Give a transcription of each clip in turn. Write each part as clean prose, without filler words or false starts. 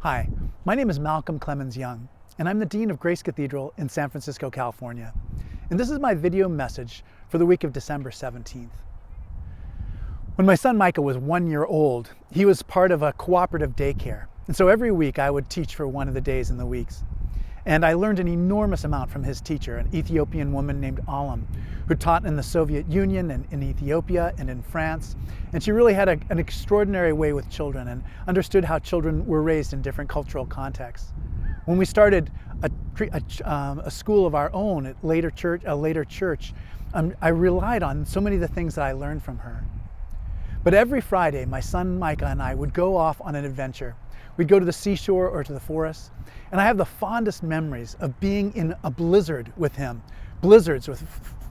Hi, my name is Malcolm Clemens Young, and I'm the Dean of Grace Cathedral in San Francisco, California. And this is my video message for the week of December 17th. When my son Micah was 1 year old, he was part of a cooperative daycare. And so every week I would teach for one of the days in the weeks. And I learned an enormous amount from his teacher, an Ethiopian woman named Alam, who taught in the Soviet Union and in Ethiopia and in France. And she really had an extraordinary way with children and understood how children were raised in different cultural contexts. When we started a school of our own at a later church, I relied on so many of the things that I learned from her. But every Friday, my son Micah and I would go off on an adventure. We'd go to the seashore or to the forest, and I have the fondest memories of being in a blizzard with him, blizzards with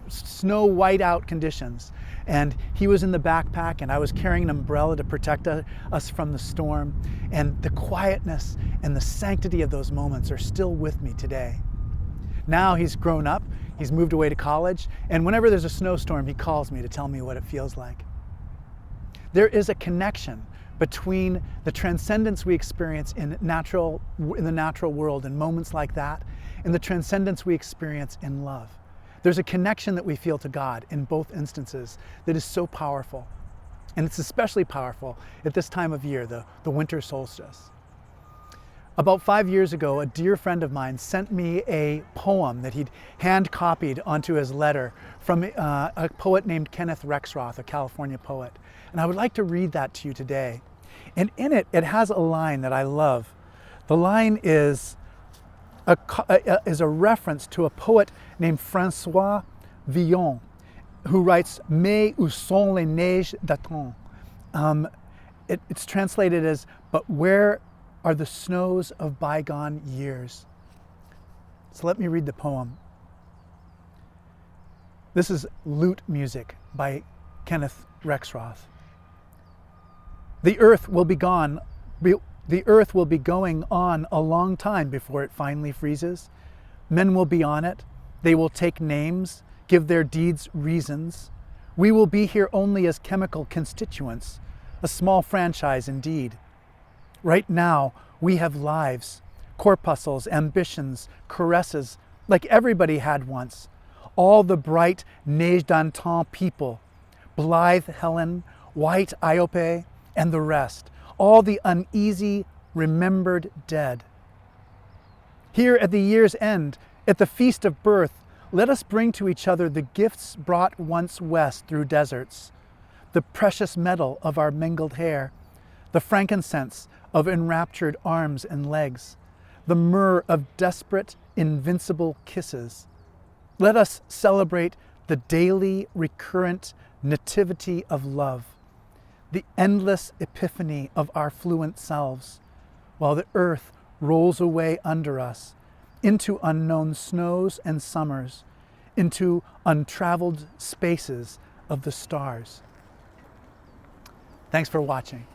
snow white-out conditions. And he was in the backpack, and I was carrying an umbrella to protect us from the storm. And the quietness and the sanctity of those moments are still with me today. Now he's grown up, he's moved away to college, and whenever there's a snowstorm, he calls me to tell me what it feels like. There is a connection between the transcendence we experience in the natural world in moments like that and the transcendence we experience in love. There's a connection that we feel to God in both instances that is so powerful. And it's especially powerful at this time of year, the winter solstice. About 5 years ago, a dear friend of mine sent me a poem that he'd hand copied onto his letter from a poet named Kenneth Rexroth, a California poet. And I would like to read that to you today. And in it, it has a line that I love. The line is a reference to a poet named François Villon, who writes, "Mais où sont les neiges d'antan?" It's translated as, "But where are the snows of bygone years?" So let me read the poem. This is Lute music by Kenneth Rexroth. The earth will be going on a long time before it finally freezes. Men will be on it. They will take names, give their deeds reasons. We will be here only as chemical constituents, a small franchise indeed. Right now, we have lives, corpuscles, ambitions, caresses, like everybody had once. All the bright neige d'antan people, blithe Helen, white Iope, and the rest, all the uneasy, remembered dead. Here at the year's end, at the feast of birth, let us bring to each other the gifts brought once west through deserts, the precious metal of our mingled hair, the frankincense of enraptured arms and legs, the myrrh of desperate, invincible kisses. Let us celebrate the daily, recurrent nativity of love, the endless epiphany of our fluent selves, while the earth rolls away under us into unknown snows and summers, into untraveled spaces of the stars. Thanks for watching.